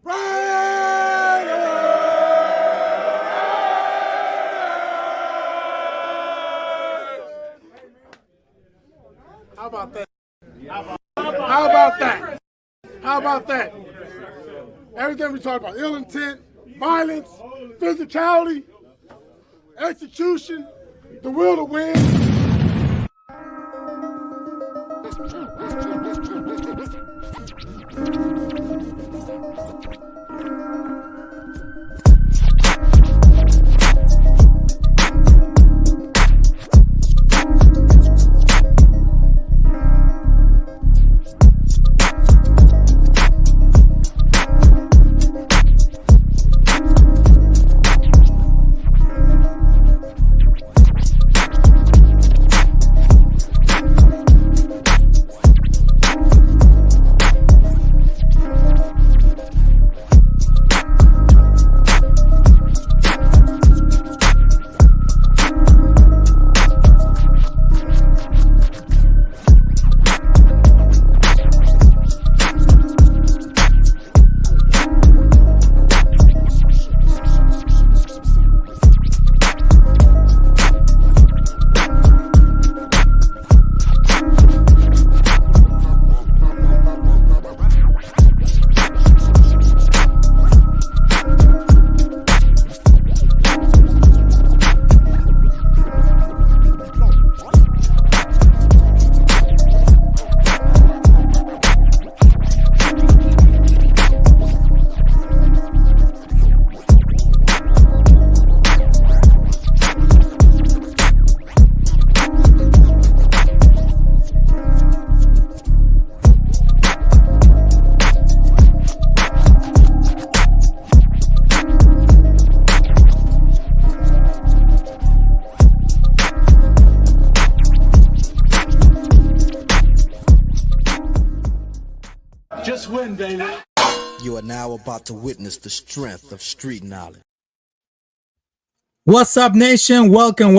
How about that? How about that? How about that? Everything we talk about, ill intent, violence, physicality, execution, the will to win. Just win, baby. You are now about to witness the strength of street knowledge. What's up, nation? Welcome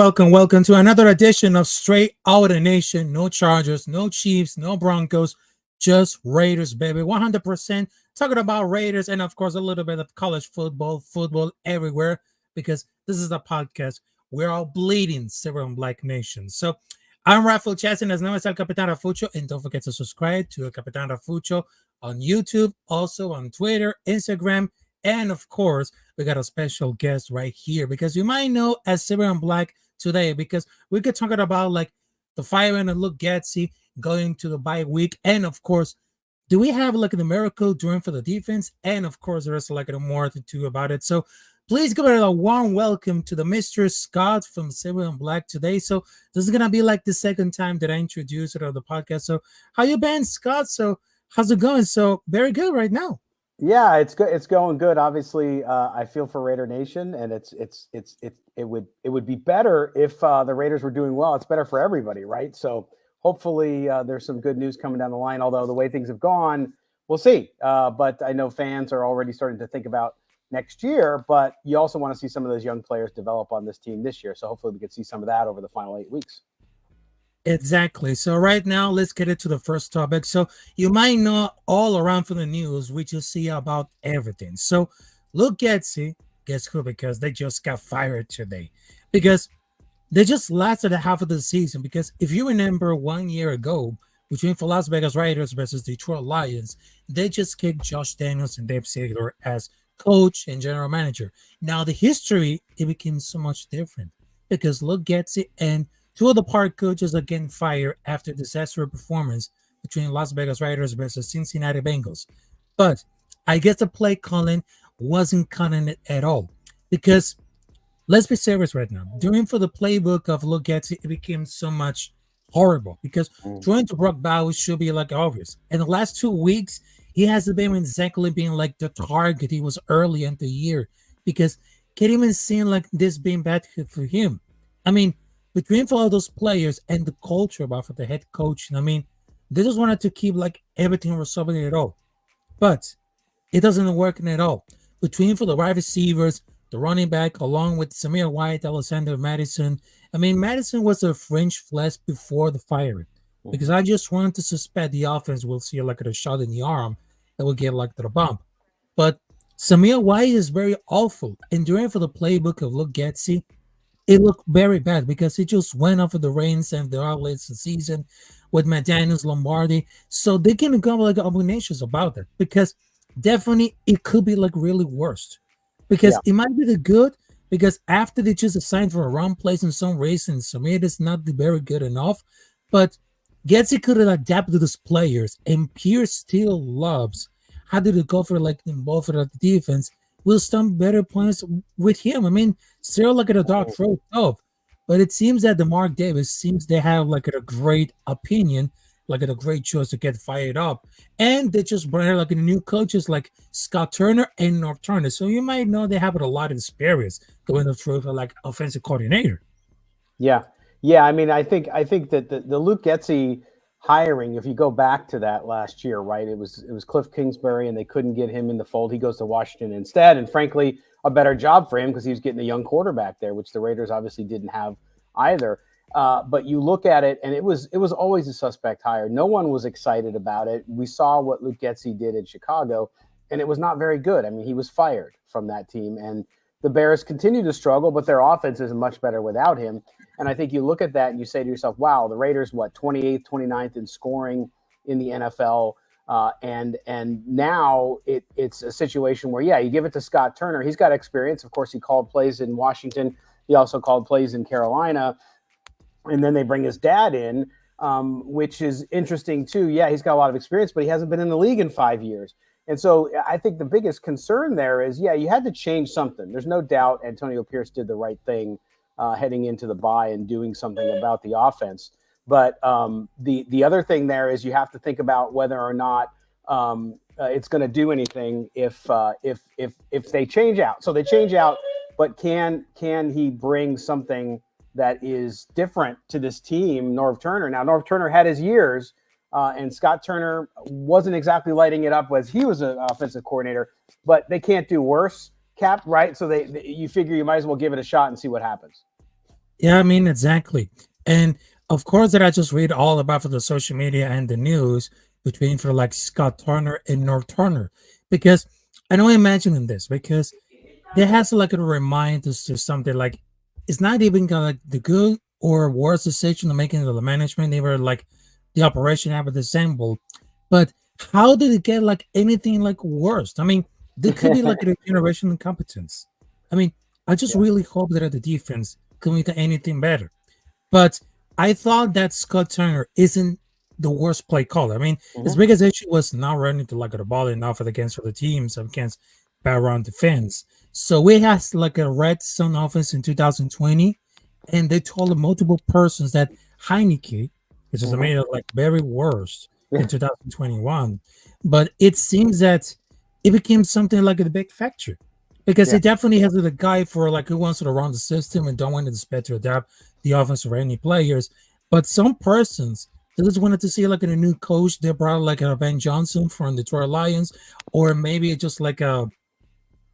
to another edition of Straight Outta Nation. No Chargers, no Chiefs, no Broncos, just Raiders, baby. 100% talking about Raiders and, of course, a little bit of college football everywhere, because this is a podcast. We're all bleeding silver and black nation. So I'm Rafucho, and as known as el Capitán Rafucho, and don't forget to subscribe to Capitán Rafucho on YouTube, also on Twitter, Instagram, and of course, we got a special guest right here, because you might know as Silver and Black today, because we could talk about like the firing of Getsy going to the bye week, and of course, do we have like the miracle doing for the defense, and of course, there is like more to do about it. So please give it a warm welcome to the Mr. Scott from Silver and Black today. So this is gonna be like the second time that I introduce it on the podcast. So how you been, Scott? So how's it going? So very good right now. Yeah, it's good. It's going good. Obviously, I feel for Raider Nation, and it would be better if the Raiders were doing well. It's better for everybody, right? So hopefully there's some good news coming down the line. Although the way things have gone, we'll see. But I know fans are already starting to think about next year. But you also want to see some of those young players develop on this team this year. So hopefully we can see some of that over the final 8 weeks. Exactly. So right now, let's get into the first topic. So you might know all around from the news, we just see about everything. So look, Getsy, guess who? Because they just got fired today. Because they just lasted a half of the season. Because if you remember 1 year ago, between the Las Vegas Raiders versus Detroit Lions, they just kicked Josh Daniels and Dave Ziegler as coach and general manager. Now the history, it became so much different. Because look, Getsy and two of the park coaches are getting fired after disastrous performance between Las Vegas Raiders versus Cincinnati Bengals. But I guess the play calling wasn't cutting it at all. Because let's be serious right now. During for the playbook of Getsy, it became so much horrible. Because throwing to Brock Bowers should be like obvious. In the last 2 weeks, he hasn't been exactly being like the target he was early in the year. Because can't even seem like this being bad for him. I mean, between for all those players and the culture about for the head coach, I mean, they just wanted to keep like everything resolving it all. But it doesn't work at all. Between for the wide receivers, the running back, along with Samir White, Alexander Madison. I mean, Madison was a fringe flash before the firing. Because I just wanted to suspect the offense will see like a shot in the arm that will get like to the bump. But Samir White is very awful. And during for the playbook of Look Getsy, it looked very bad because he just went off of the reins and the outlets the season with McDaniels Lombardi. So they can become like abominations about that because definitely it could be like really worst. Because Yeah. it might be the good because after they just assigned for a run place in some reason, Samir is not very good enough. But Getsy could have adapted to those players, and Pierce still loves how did it go for like in both of the defense. Will some better points with him? I mean, still like at a dog throat of, but it seems that the Mark Davis seems they have like a great opinion, like a great choice to get fired up, and they just brought in like new coaches like Scott Turner and North Turner. So you might know they have a lot of experience going through for like offensive coordinator. Yeah, yeah. I mean, I think that the Luke Getsy hiring, if you go back to that last year, right? It was Cliff Kingsbury, and they couldn't get him in the fold. He goes to Washington instead, and frankly, a better job for him because he was getting a young quarterback there, which the Raiders obviously didn't have either. But you look at it, and it was always a suspect hire. No one was excited about it. We saw what Luke Getsy did in Chicago, and it was not very good. I mean, he was fired from that team, and the Bears continue to struggle, but their offense is much better without him. And I think you look at that and you say to yourself, wow, the Raiders, what, 28th, 29th in scoring in the NFL. And now it's a situation where, yeah, you give it to Scott Turner. He's got experience. Of course, he called plays in Washington. He also called plays in Carolina. And then they bring his dad in, which is interesting too. Yeah, he's got a lot of experience, but he hasn't been in the league in 5 years. And so I think the biggest concern there is, yeah, you had to change something. There's no doubt Antonio Pierce did the right thing heading into the bye and doing something about the offense. But the other thing there is you have to think about whether or not it's going to do anything if they change out. So they change out, but can he bring something that is different to this team, Norv Turner? Now, Norv Turner had his years, and Scott Turner wasn't exactly lighting it up as he was an offensive coordinator, but they can't do worse, Cap, right? So you figure you might as well give it a shot and see what happens. Yeah, I mean, exactly. And of course, that I just read all about for the social media and the news between for like Scott Turner and North Turner, because I know I'm imagining this because there has to like remind us to something like it's not even gonna like the good or worst decision to making the management, they were like the operation have assembled. But how did it get like anything like worse? I mean, there could be like a generation incompetence. I mean, I just really hope that the defense can make anything better. But I thought that Scott Turner isn't the worst play caller. I mean, his biggest issue was not running to like the ball enough against the teams against background defense. So we had like a red zone offense in 2020, and they told multiple persons that Heineke, which is made like very worst in 2021. But it seems that it became something like a big factor because it definitely has a guy for like who wants to run the system and don't want to expect to adapt the offense for any players. But some persons they just wanted to see like a new coach. They brought like a Ben Johnson from Detroit Lions, or maybe just like a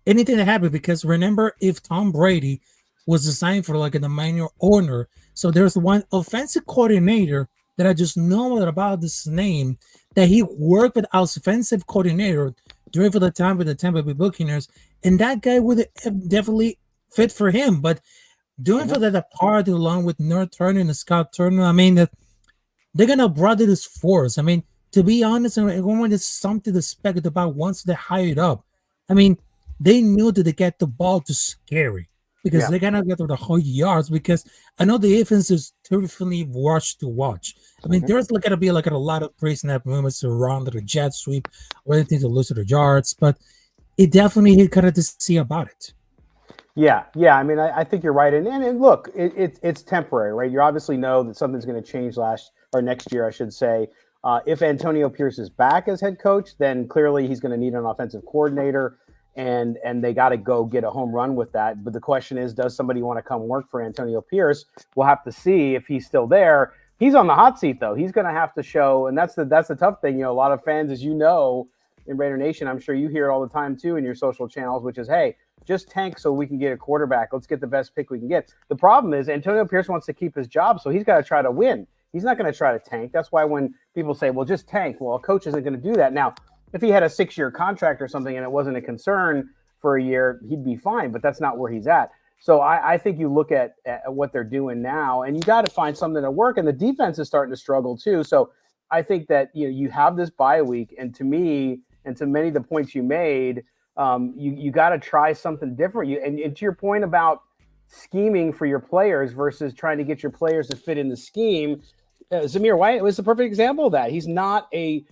anything that happened. Because remember, if Tom Brady was assigned for like an minor owner, so there's one offensive coordinator that I just know about this name that he worked with as offensive coordinator during for the time with the Tampa Bay Buccaneers, and that guy would have definitely fit for him. But doing for that part along with North Turner and Scott Turner, I mean that they're gonna brother this force. I mean, to be honest, everyone is something to expect about once they hired up. I mean, they knew that they get the ball to scary because they're gonna get to the 100 yards. Because I know the offense is terrifyingly watch to watch. I mean, there's like gonna be like a lot of pre-snap movements around the jet sweep or anything to lose to the yards, but it definitely hit kind of to see about it. Yeah. I mean, I think you're right. And look, it's temporary, right? You obviously know that something's going to change next year, I should say. If Antonio Pierce is back as head coach, then clearly he's going to need an offensive coordinator, and they got to go get a home run with that. But the question is, does somebody want to come work for Antonio Pierce? We'll have to see if he's still there. He's on the hot seat, though. He's going to have to show, and that's the tough thing. You know, a lot of fans, as you know, in Raider Nation, I'm sure you hear it all the time too in your social channels, which is, hey, just tank so we can get a quarterback. Let's get the best pick we can get. The problem is Antonio Pierce wants to keep his job, so he's got to try to win. He's not going to try to tank. That's why when people say, well, just tank, well, a coach isn't going to do that. Now, If he had a 6-year contract or something and it wasn't a concern for a year, he'd be fine. But that's not where he's at. So I think you look at what they're doing now, and you got to find something to work. And the defense is starting to struggle too. So I think that you have this bye week, and to me, and to many of the points you made, you got to try something different. And to your point about scheming for your players versus trying to get your players to fit in the scheme, Zamir White was the perfect example of that. He's not a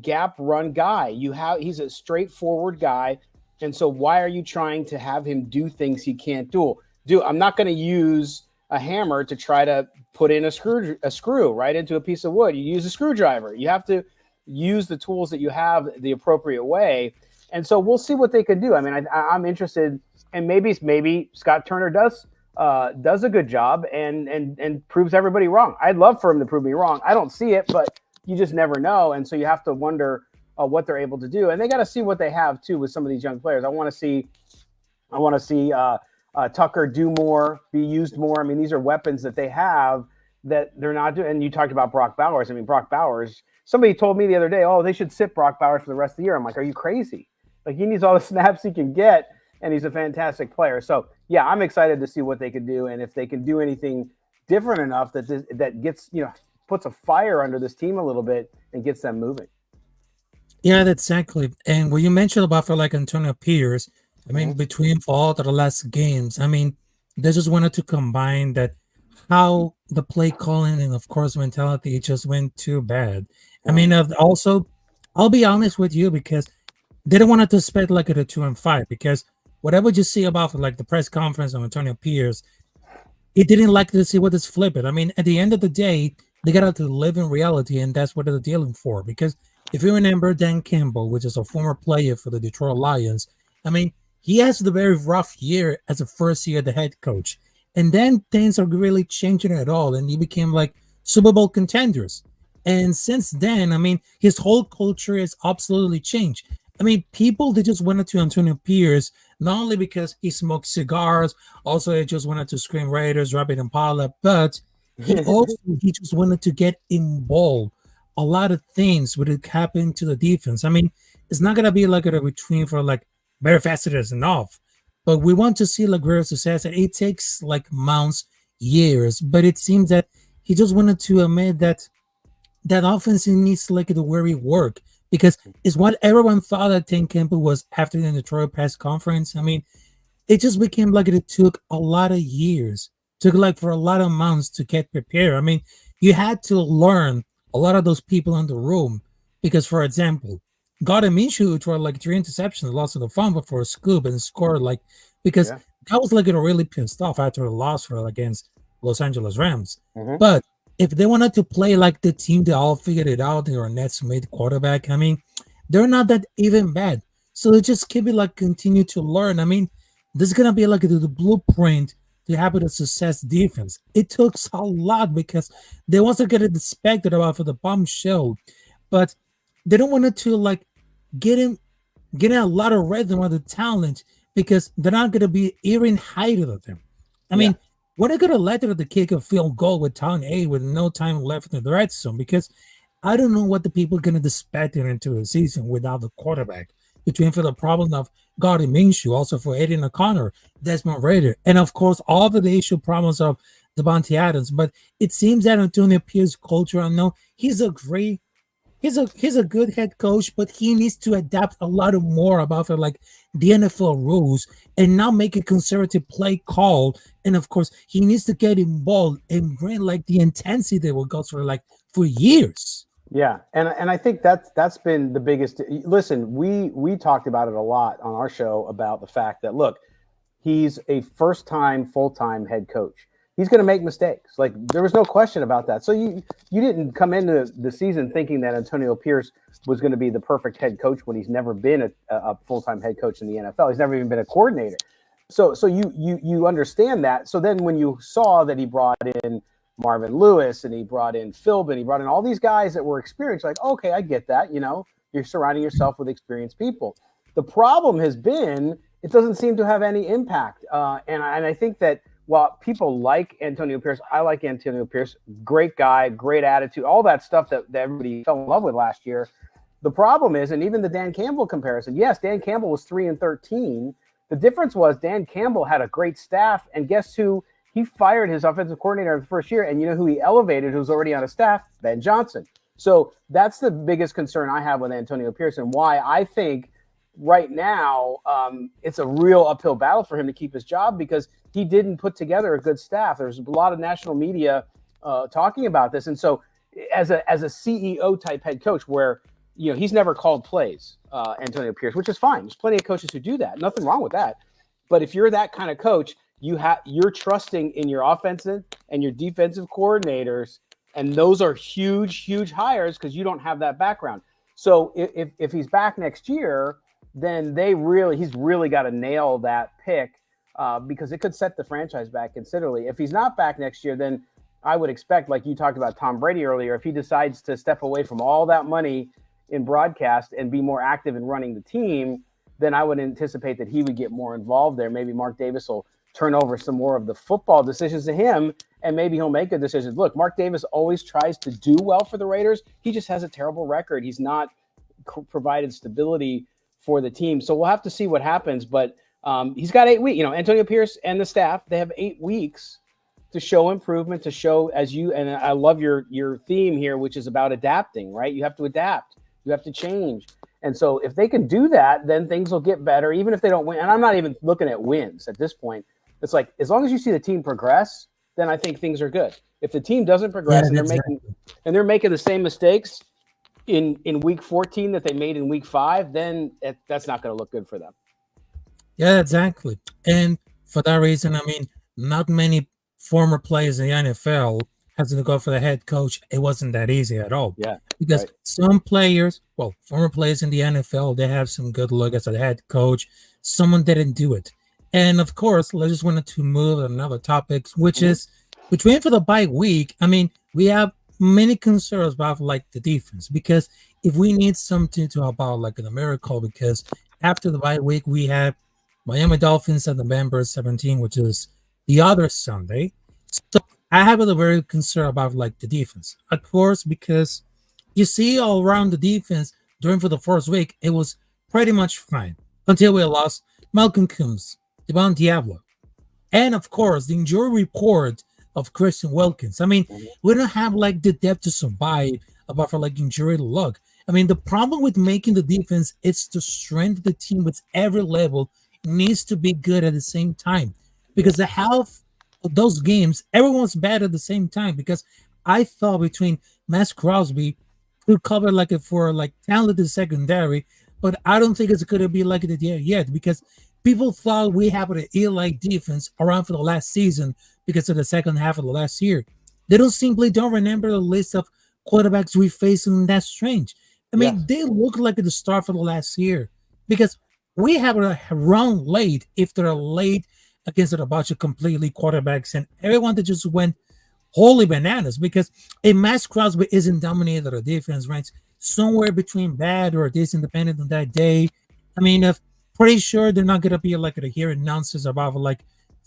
gap run guy. He's a straightforward guy. And so why are you trying to have him do things he can't do? I'm not going to use a hammer to try to put in a screw right into a piece of wood. You use a screwdriver. You have to use the tools that you have the appropriate way. And so we'll see what they can do. I mean, I'm interested, and maybe Scott Turner does a good job and proves everybody wrong. I'd love for him to prove me wrong. I don't see it, but you just never know. And so you have to wonder what they're able to do, and they got to see what they have too with some of these young players. I want to see Tucker do more, be used more. I mean, these are weapons that they have that they're not doing. And you talked about Brock Bowers. I mean, Brock Bowers. Somebody told me the other day, oh, they should sit Brock Bowers for the rest of the year. I'm like, are you crazy? Like, he needs all the snaps he can get, and he's a fantastic player. So yeah, I'm excited to see what they can do, and if they can do anything different enough that gets puts a fire under this team a little bit and gets them moving. Yeah, that's exactly. And when you mentioned about for like Antonio Pierce, I mean, between all the last games, I mean, they just wanted to combine that how the play calling and of course mentality, it just went too bad. I mean, also, I'll be honest with you, because they don't want to spend like at a 2-5, because whatever you see about like the press conference of Antonio Pierce, it didn't like to see what is flipping. I mean, at the end of the day, they got to live in reality, and that's what they're dealing for. Because if you remember Dan Campbell, which is a former player for the Detroit Lions, I mean, he has the very rough year as a first year the head coach. And then things are really changing at all, and he became like Super Bowl contenders. And since then, I mean, his whole culture has absolutely changed. I mean, people, they just wanted to Antonio Pierce, not only because he smoked cigars, also they just wanted to scream Raiders, Rabbit Impala, but he just wanted to get involved. A lot of things would happen to the defense. I mean, it's not gonna be like a retreat for like bare facetors and off, but we want to see like greater success, and it takes like months, years. But it seems that he just wanted to admit that offense needs like the very work, because it's what everyone thought that Dan Campbell was after the Detroit press conference. I mean, it just became like it took a lot of years, took like for a lot of months to get prepared. I mean, you had to learn a lot of those people in the room, because, for example, Gardner Minshew threw like 3 interceptions, lost in the fumble for a scoop and scored like, because that was like really pissed off after a loss for against Los Angeles Rams. But if they wanted to play like the team that all figured it out, they were Ned Smith quarterback, I mean, they're not that even bad. So they just keep it like continue to learn. I mean, this is gonna be like the blueprint to have a success defense. It took a lot, because they want to get it expected about for the bombshell, but they don't want to like get in a lot of rhythm of the talent, because they're not going to be even higher of them. I mean, what are going to let them to kick a field goal with Town A with no time left in the red zone? Because I don't know what the people are going to expect into the season without the quarterback, between for the problem of Gardner Minshew, also for Aiden O'Connor, Desmond Ridder, and of course all of the issue problems of Devontae Adams. But it seems that Antonio Pierce's culture, I know he's a good head coach, but he needs to adapt a lot more about like the NFL rules and not make a conservative play call. And of course, he needs to get involved and bring like the intensity that will go for years. Yeah, and I think that's been the biggest. Listen, we talked about it a lot on our show about the fact that, look, he's a first-time full-time head coach. He's going to make mistakes. Like, there was no question about that. So you didn't come into the season thinking that Antonio Pierce was going to be the perfect head coach when he's never been a full-time head coach in the NFL. He's never even been a coordinator. So you understand that. So then when you saw that he brought in Marvin Lewis and he brought in Philbin, he brought in all these guys that were experienced, like, okay, I get that. You're surrounding yourself with experienced people. The problem has been it doesn't seem to have any impact. And I think that while people like Antonio Pierce, I like Antonio Pierce, great guy, great attitude, all that stuff that everybody fell in love with last year. The problem is, and even the Dan Campbell comparison, yes, Dan Campbell was 3-13. The difference was Dan Campbell had a great staff, and guess who? He fired his offensive coordinator the first year, and you know who he elevated, who's already on his staff? Ben Johnson. So that's the biggest concern I have with Antonio Pierce, and why I think right now it's a real uphill battle for him to keep his job, because he didn't put together a good staff. There's a lot of national media talking about this, and so as a CEO type head coach, where he's never called plays, Antonio Pierce, which is fine. There's plenty of coaches who do that. Nothing wrong with that. But if you're that kind of coach, you're trusting in your offensive and your defensive coordinators, and those are huge hires because you don't have that background. So if he's back next year, then he's really got to nail that pick because it could set the franchise back considerably. If he's not back next year, then I would expect, like you talked about Tom Brady earlier, if he decides to step away from all that money in broadcast and be more active in running the team, then I would anticipate that he would get more involved there. Maybe Mark Davis will turn over some more of the football decisions to him, and maybe he'll make good decisions. Look, Mark Davis always tries to do well for the Raiders. He just has a terrible record. He's not provided stability for the team. So we'll have to see what happens, but he's got 8 weeks. Antonio Pierce and the staff, they have 8 weeks to show improvement, to show, and I love your theme here, which is about adapting, right? You have to adapt. You have to change. And so if they can do that, then things will get better, even if they don't win. And I'm not even looking at wins at this point. It's like, as long as you see the team progress, then I think things are good. If the team doesn't progress and they're making the same mistakes in week 14 that they made in week 5, then that's not going to look good for them. Yeah, exactly. And for that reason, not many former players in the NFL has to go for the head coach. It wasn't that easy at all. Yeah. Because some players, former players in the NFL, they have some good look as a head coach. Someone didn't do it. And of course, I just wanted to move to another topic, which is between for the bye week. We have many concerns about the defense, because if we need something to help out a miracle, because after the bye week, we have Miami Dolphins at November 17, which is the other Sunday. So I have a very concern about the defense, of course, because you see all around the defense during for the first week, it was pretty much fine until we lost Malcolm Combs, Devon Diablo, and of course the injury report of Christian Wilkins. We don't have the depth to survive about for injury luck. The problem with making the defense, it's the strength of the team with every level needs to be good at the same time, because the health of those games, everyone's bad at the same time. Because I thought between Max Crosby could cover for talented secondary, but I don't think it's going to be like it yet, because people thought we have an elite defense around for the last season because of the second half of the last year. They don't remember the list of quarterbacks we faced, and that's strange. They look like at the start for the last year, because we have a round late if they're late against a bunch of completely quarterbacks, and everyone that just went holy bananas, because a Max Crosby isn't dominated the defense, right? Somewhere between bad or decent, depending on that day. Pretty sure they're not going to be to hear nonsense about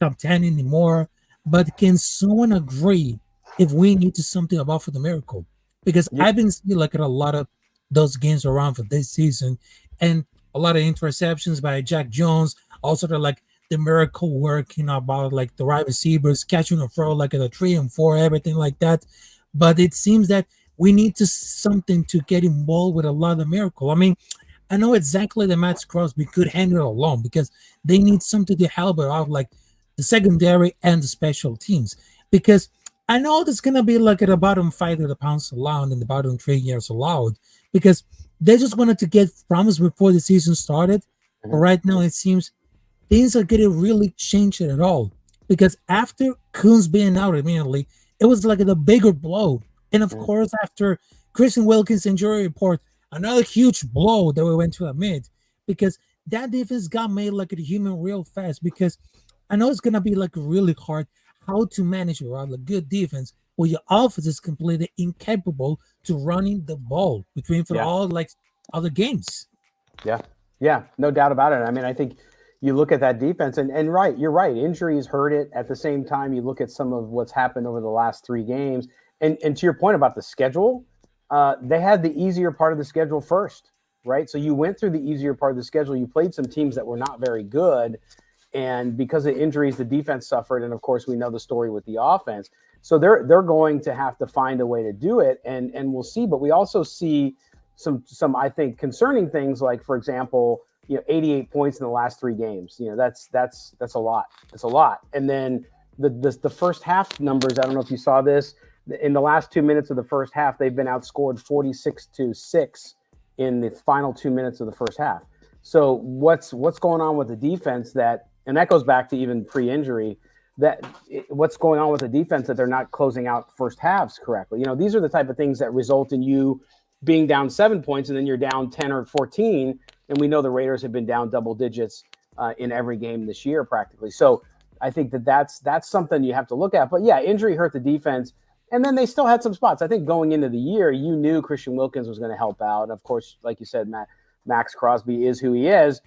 top 10 anymore. But can someone agree if we need to something about for the miracle? Because I've been seeing at a lot of those games around for this season, and a lot of interceptions by Jack Jones. Also, they're the miracle work, about the wide receivers catching a throw at a 3 and 4, everything like that. But it seems that we need something to get involved with a lot of the miracle. I know exactly that Max Crosby could handle it alone, because they need something to help out the secondary and the special teams. Because I know there's going to be at the bottom 5 of the pounds allowed and the bottom 3 years allowed, because they just wanted to get promised before the season started. But right now it seems things are getting really changed at all, because after Coons being out immediately, it was the bigger blow. And of course, after Christian Wilkins' injury report, another huge blow that we went to admit, because that defense got made a human real fast. Because I know it's going to be really hard how to manage a good defense where your offense is completely incapable to running the ball between for all other games. Yeah, no doubt about it. I think you look at that defense and you're right. Injuries hurt it. At the same time, you look at some of what's happened over the last 3 games. And to your point about the schedule, they had the easier part of the schedule first, right? So you went through the easier part of the schedule. You played some teams that were not very good. And because of injuries, the defense suffered. And of course, we know the story with the offense. So they're going to have to find a way to do it. And we'll see. But we also see some I think concerning things like, for example, 88 points in the last 3 games. That's a lot. It's a lot. And then the first half numbers, I don't know if you saw this, in the last 2 minutes of the first half, they've been outscored 46-6 in the final 2 minutes of the first half. So what's going on with the defense and that goes back to even pre-injury, what's going on with the defense that they're not closing out first halves correctly. These are the type of things that result in you being down 7 points and then you're down 10 or 14. And we know the Raiders have been down double digits in every game this year practically. So I think that's something you have to look at. But yeah, injury hurt the defense. And then they still had some spots. I think going into the year, you knew Christian Wilkins was going to help out. And of course, like you said, Max Crosby is who he is.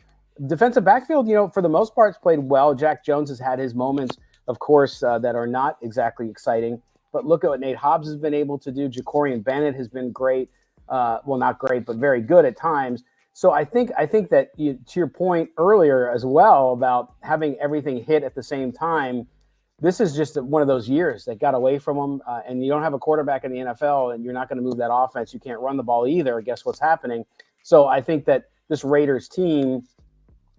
Defensive backfield, for the most part, played well. Jack Jones has had his moments, of course, that are not exactly exciting. But look at what Nate Hobbs has been able to do. Ja'Cory Bennett has been great. Well, not great, but very good at times. So I think that to your point earlier as well about having everything hit at the same time, this is just one of those years that got away from them. And you don't have a quarterback in the NFL, and you're not going to move that offense. You can't run the ball either. Guess what's happening? So I think that this Raiders team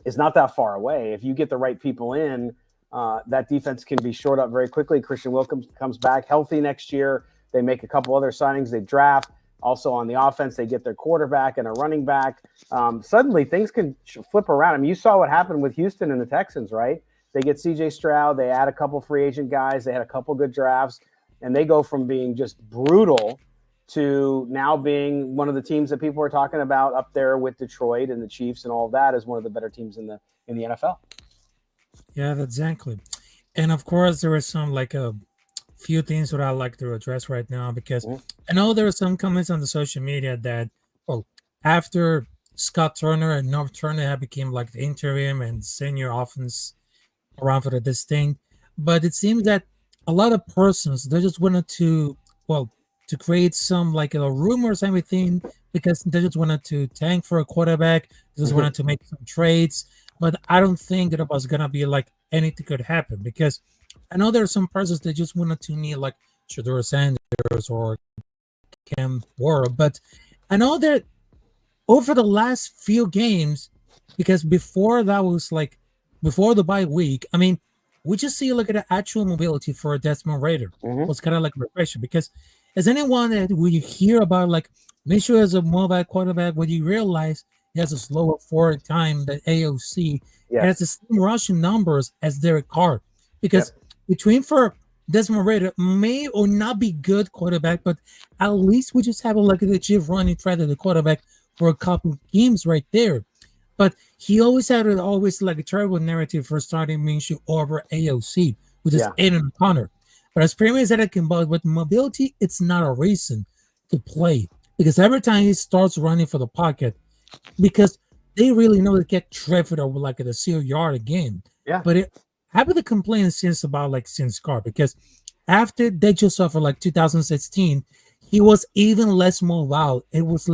is not that far away. If you get the right people in, that defense can be shored up very quickly. Christian Wilkins comes back healthy next year. They make a couple other signings. They draft. Also on the offense, they get their quarterback and a running back. Suddenly things can flip around. I mean, you saw what happened with Houston and the Texans, right? They get C.J. Stroud. They add a couple free agent guys. They had a couple good drafts. And they go from being just brutal to now being one of the teams that people are talking about up there with Detroit and the Chiefs and all of that as one of the better teams in the NFL. Yeah, exactly. And of course, there are some a few things that I like to address right now because I know there are some comments on the social media that, well, after Scott Turner and North Turner have become the interim and senior offense around for this thing, but it seems that a lot of persons they just wanted to create some rumors and everything because they just wanted to tank for a quarterback, they just wanted to make some trades, but I don't think that it was gonna be anything could happen because I know there are some persons that just wanted to need Shedeur Sanders or Cam Ward, but I know that over the last few games, because before that was before the bye week, I mean, we just see at the actual mobility for a Desmond Raider was kind of refreshing because as anyone that when you hear about Minshew as a mobile quarterback, when you realize he has a slower forward time than AOC, has the same rushing numbers as Derek Carr because between for Desmond Raider may or not be good quarterback, but at least we just have a legit running threat of the quarterback for a couple of games right there. But he always had a terrible narrative for starting Minshew over AOC, which is Aiden O'Connor. But as premium as that I can build with mobility, it's not a reason to play because every time he starts running for the pocket, because they really know to get Trevor over the 0 yard again. Yeah. But I've been complaining since Carr because after they just saw for 2016, he was even less mobile. It was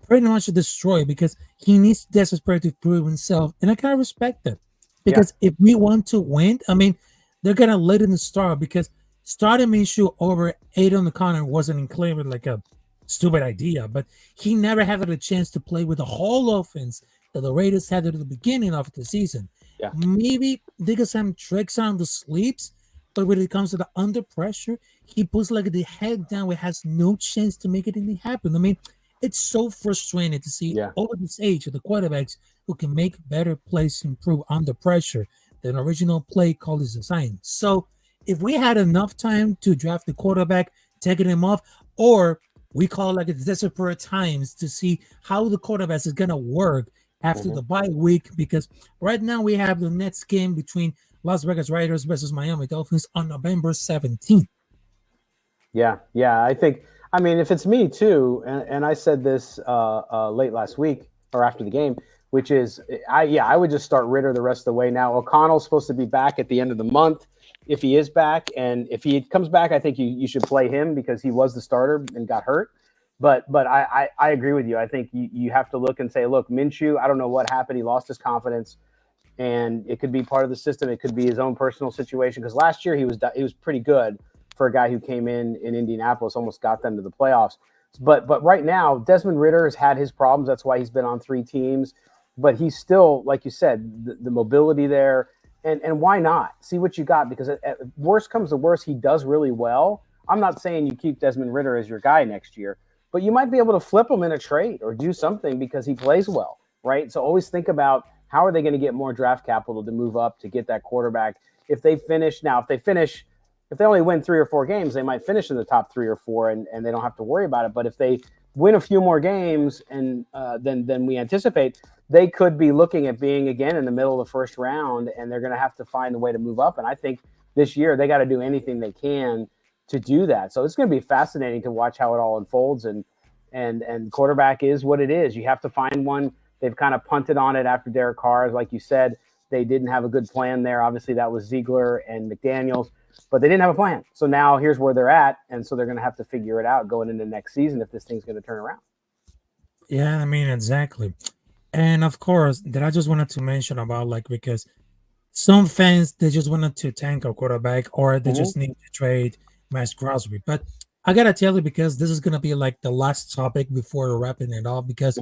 pretty much a destroy because he needs desperately to prove himself. And I kind of respect that because if we want to win, I mean, they're going to let him start because starting Minshew over Aiden O'Connor wasn't included a stupid idea, but he never had a chance to play with the whole offense that the Raiders had at the beginning of the season. Yeah. Maybe they got some tricks on the sleeps, but when it comes to the under pressure, he puts the head down where it has no chance to make anything happen. I mean, it's so frustrating to see over this age of the quarterbacks who can make better plays improve under pressure than original play call is designed. So if we had enough time to draft the quarterback, taking him off, or we call it desperate times to see how the quarterbacks is going to work after the bye week, because right now we have the next game between Las Vegas Raiders versus Miami Dolphins on November 17th. Yeah. I mean, if it's me too, and I said this late last week or after the game, which is, I would just start Ritter the rest of the way. Now, O'Connell's supposed to be back at the end of the month if he is back. And if he comes back, I think you should play him because he was the starter and got hurt. But I agree with you. I think you have to look and say, look, Minshew, I don't know what happened. He lost his confidence, and it could be part of the system. It could be his own personal situation, because last year he was pretty good for a guy who came in Indianapolis, almost got them to the playoffs. But right now, Desmond Ridder has had his problems. That's why he's been on 3 teams. But he's still, like you said, the mobility there. And why not? See what you got, because at worst comes to worst, he does really well. I'm not saying you keep Desmond Ridder as your guy next year, but you might be able to flip him in a trade or do something because he plays well, right? So always think about how are they going to get more draft capital to move up to get that quarterback. If they only win 3 or 4 games, they might finish in the top 3 or 4 and they don't have to worry about it. But if they win a few more games and than we anticipate, they could be looking at being again in the middle of the first round, and they're going to have to find a way to move up. And I think this year they got to do anything they can to do that. So it's going to be fascinating to watch how it all unfolds. And quarterback is what it is. You have to find one. They've kind of punted on it after Derek Carr. Like you said, they didn't have a good plan there. Obviously, that was Ziegler and McDaniels, but they didn't have a plan. So now here's where they're at. And so they're going to have to figure it out going into next season if this thing's going to turn around. Yeah, I mean, exactly. And of course, that I just wanted to mention about, like, because some fans, they just wanted to tank a quarterback, or they just need to trade Max Crosby. But I got to tell you, because this is going to be like the last topic before wrapping it off, because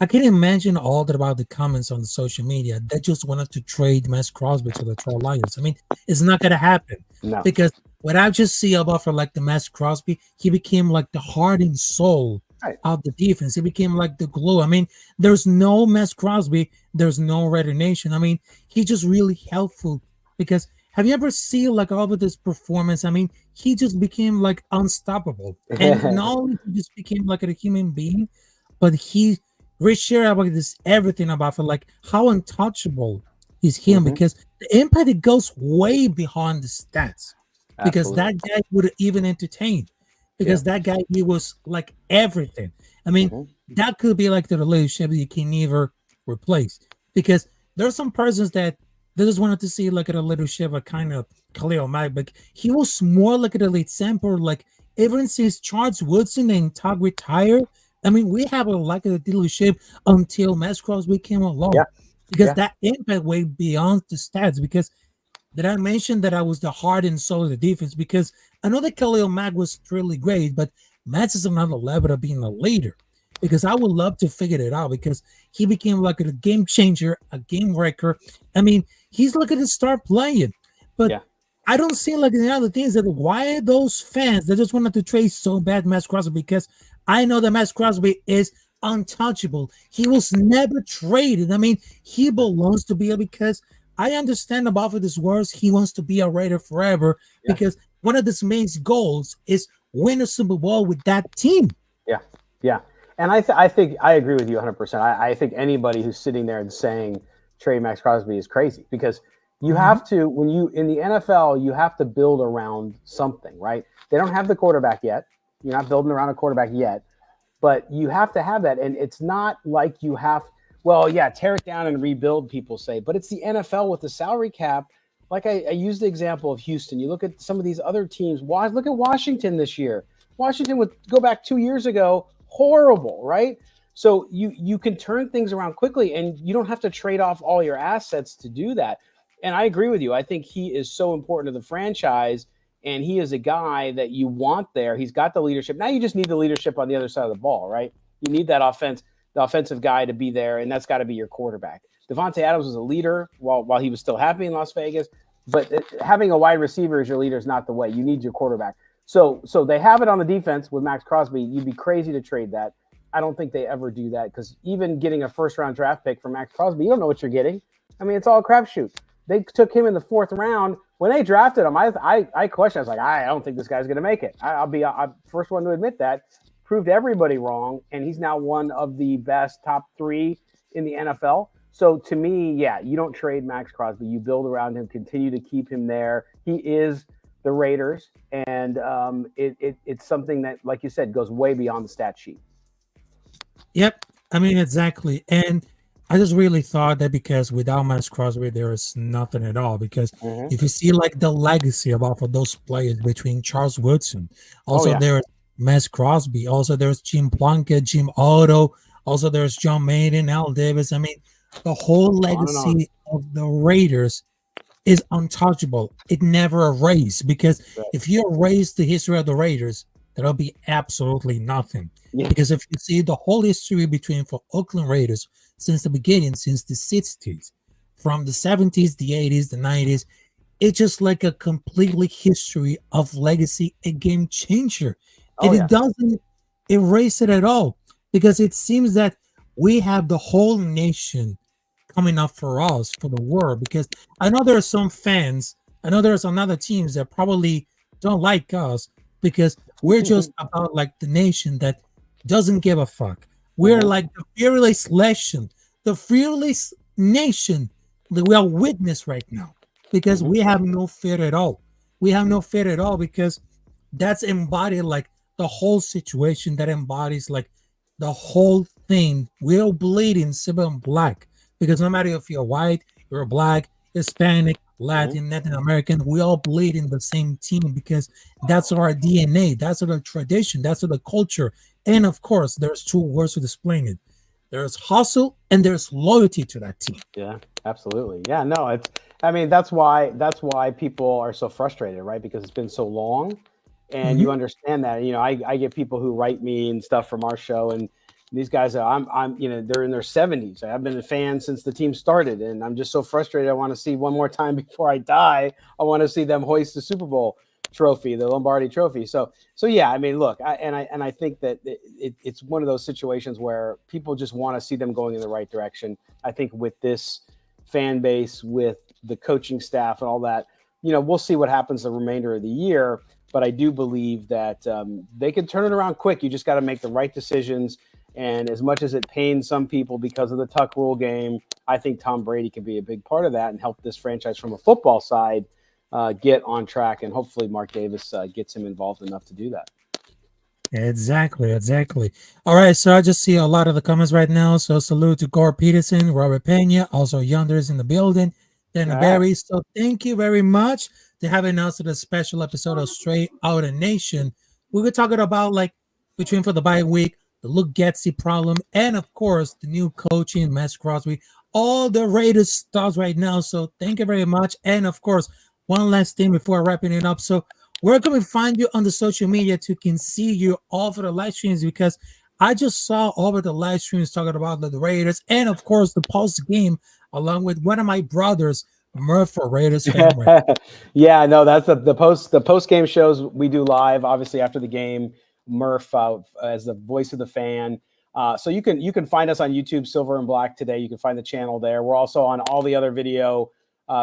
I can imagine all that about the comments on the social media that just wanted to trade Max Crosby to the Detroit Lions. I mean, it's not going to happen. No. Because what I just see about for like the Max Crosby, he became like the heart and soul of the defense. He became like the glue. I mean, there's no Max Crosby, there's no Raider Nation. I mean, he's just really helpful, because have you ever seen like all of this performance? I mean, he just became like unstoppable. And not only he just became like a human being, but he reshared about this everything about for like how untouchable is him, because the impact, it goes way beyond the stats. Because that guy would even entertain. Because that guy, he was like everything. I mean, that could be like the relationship that you can never replace. Because there's some persons that they just wanted to see like a leadership, a kind of Khalil Mack, but he was more like an elite sample. Like even since Charles Woodson and Todd retired, I mean, we have a like a leadership until Max Crosby came along. Because that impact way beyond the stats. Because did I mention that I was the heart and soul of the defense? Because I know that Khalil Mack was really great, but Max is another level of being a leader. Because I would love to figure it out, because he became like a game changer, a game wrecker. I mean, he's looking to start playing. But I don't see like the other things that why are those fans that just wanted to trade so bad Max Crosby? Because I know that Max Crosby is untouchable. He was never traded. I mean, he belongs to be, because I understand about for this words, he wants to be a Raider forever, because one of his main goals is win a Super Bowl with that team. Yeah. And I think I agree with you 100%. I think anybody who's sitting there and saying trade Max Crosby is crazy, because you have to, when you in the NFL, you have to build around something, right? They don't have the quarterback yet. You're not building around a quarterback yet, but you have to have that. And it's not like you have, tear it down and rebuild, people say, but it's the NFL with the salary cap. Like I used the example of Houston. You look at some of these other teams. Look at Washington this year. Washington would go back 2 years ago, horrible, right? So you can turn things around quickly, and you don't have to trade off all your assets to do that. And I agree with you. I think he is so important to the franchise, and he is a guy that you want there. He's got the leadership. Now you just need the leadership on the other side of the ball, right? You need that the offensive guy to be there, and that's got to be your quarterback. Devontae Adams was a leader while he was still happy in Las Vegas, but having a wide receiver as your leader is not the way. You need your quarterback. So they have it on the defense with Max Crosby. You'd be crazy to trade that. I don't think they ever do that, because even getting a first-round draft pick for Max Crosby, you don't know what you're getting. I mean, it's all a crapshoot. They took him in the 4th round. When they drafted him, I questioned. I was like, I don't think this guy's going to make it. I'll be first one to admit that. Proved everybody wrong, and he's now one of the best top 3 in the NFL. So to me, you don't trade Max Crosby. You build around him, continue to keep him there. He is the Raiders, and it's something that, like you said, goes way beyond the stat sheet. Yep, I mean, exactly. And I just really thought that because without Max Crosby, there is nothing at all. Because if you see like the legacy of all of those players between Charles Woodson, also there Mass Crosby. Also, there's Jim Plunkett, Jim Otto. Also, there's John Maiden, Al Davis. I mean, the whole On and on. legacy of the Raiders is untouchable. It never erased, because Right. if you erase the history of the Raiders, there'll be absolutely nothing. Yeah. Because if you see the whole history between for Oakland Raiders since the beginning, since the 60s, from the 70s, the 80s, the 90s, it's just like a completely history of legacy, a game changer. Oh, And yeah. it doesn't erase it at all, because it seems that we have the whole nation coming up for us, for the world. Because I know there are some fans, I know there's some other teams that probably don't like us, because we're just about like the nation that doesn't give a fuck. We're like the fearless nation, the fearless nation that we are witness right now, because we have no fear at all. We have no fear at all, because that's embodied like the whole situation, that embodies like the whole thing. We're bleeding silver and black, because no matter if you're white, you're black, Hispanic, Latin, Native American, we all bleed in the same team, because that's our DNA, that's our tradition, that's our culture. And of course, there's two words to explain it. There's hustle and there's loyalty to that team. Yeah, absolutely. Yeah, no, it's. I mean, that's why people are so frustrated, right? Because it's been so long, and you understand that. You know, I get people who write me and stuff from our show, and these guys are, they're in their 70s. I've been a fan since the team started, and I'm just so frustrated. I want to see one more time before I die. I want to see them hoist the Super Bowl trophy, the Lombardi trophy. So yeah, I mean, look, I think that it's one of those situations where people just want to see them going in the right direction. I think with this fan base, with the coaching staff and all that, you know, we'll see what happens the remainder of the year. But I do believe that they can turn it around quick. You just got to make the right decisions. And as much as it pains some people because of the tuck rule game, I think Tom Brady can be a big part of that and help this franchise from a football side get on track. And hopefully Mark Davis gets him involved enough to do that. Exactly. All right, so I just see a lot of the comments right now. So salute to Gore Peterson, Robert Pena, also Yonder's in the building, Dana Barry. So thank you very much to having us to the special episode of Straight Outta Nation. We were talking about like between for the bye week, the Luke Getsy problem, and of course the new coaching, Mass Crosby, all the Raiders stars right now. So thank you very much. And of course, one last thing before wrapping it up. So where can we find you on the social media to can see you all for the live streams? Because I just saw over the live streams talking about the Raiders, and of course the post game along with one of my brothers, Murph, for Raiders fan. Yeah, no, that's the post game shows we do live, obviously after the game. Murph as the voice of the fan. So you can find us on YouTube, Silver and Black Today. You can find the channel there. We're also on all the other video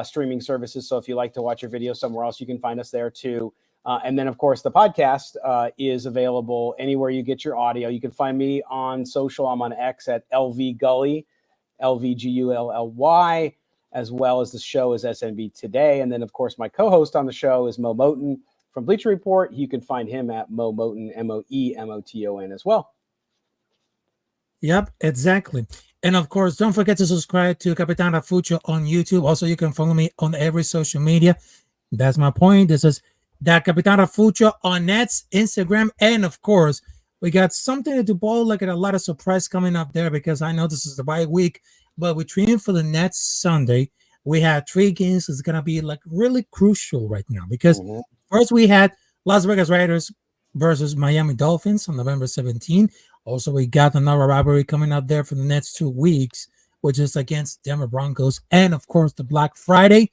streaming services. So if you like to watch your video somewhere else, you can find us there too. And then, of course, the podcast is available anywhere you get your audio. You can find me on social. I'm on X at LV Gully, LVGULLY, as well as the show is SNB Today. And then, of course, my co-host on the show is Mo Moton from Bleacher Report. You can find him at Mo Moton, MOEMOTON as well. Yep, exactly. And of course, don't forget to subscribe to Capitán Rafucho on YouTube. Also, you can follow me on every social media. That's my point. This is that Capitán Rafucho on Nets, Instagram, and of course, we got something to do. Like a lot of surprise coming up there, because I know this is the bye week, but we're training for the Nets Sunday. We had 3 games. It's gonna be like really crucial right now, because first we had Las Vegas Raiders versus Miami Dolphins on November 17. Also, we got another rivalry coming up there for the next 2 weeks, which is against Denver Broncos, and of course the Black Friday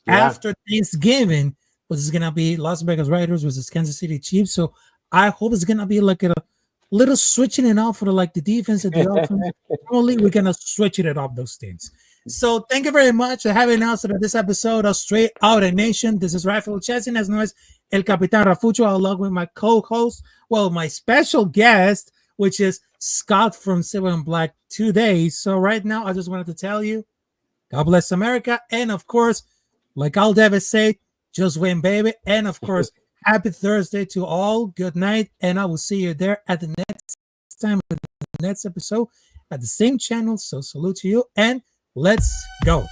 after Thanksgiving, which is gonna be Las Vegas Raiders versus Kansas City Chiefs. So I hope it's gonna be like a little switching it off for the defense and the offense. Only we're gonna switch it up those things. So thank you very much for having us on this episode of Straight Outta Nation. This is Rafael Chessin, as known as El Capitán Rafucho, along with my co-host, my special guest, which is Scott from Silver and Black Today. So right now, I just wanted to tell you, God bless America, and of course, like Al Davis said, just win, baby. And of course, happy Thursday to all. Good night. And I will see you there at the next time, with the next episode at the same channel. So salute to you. And let's go.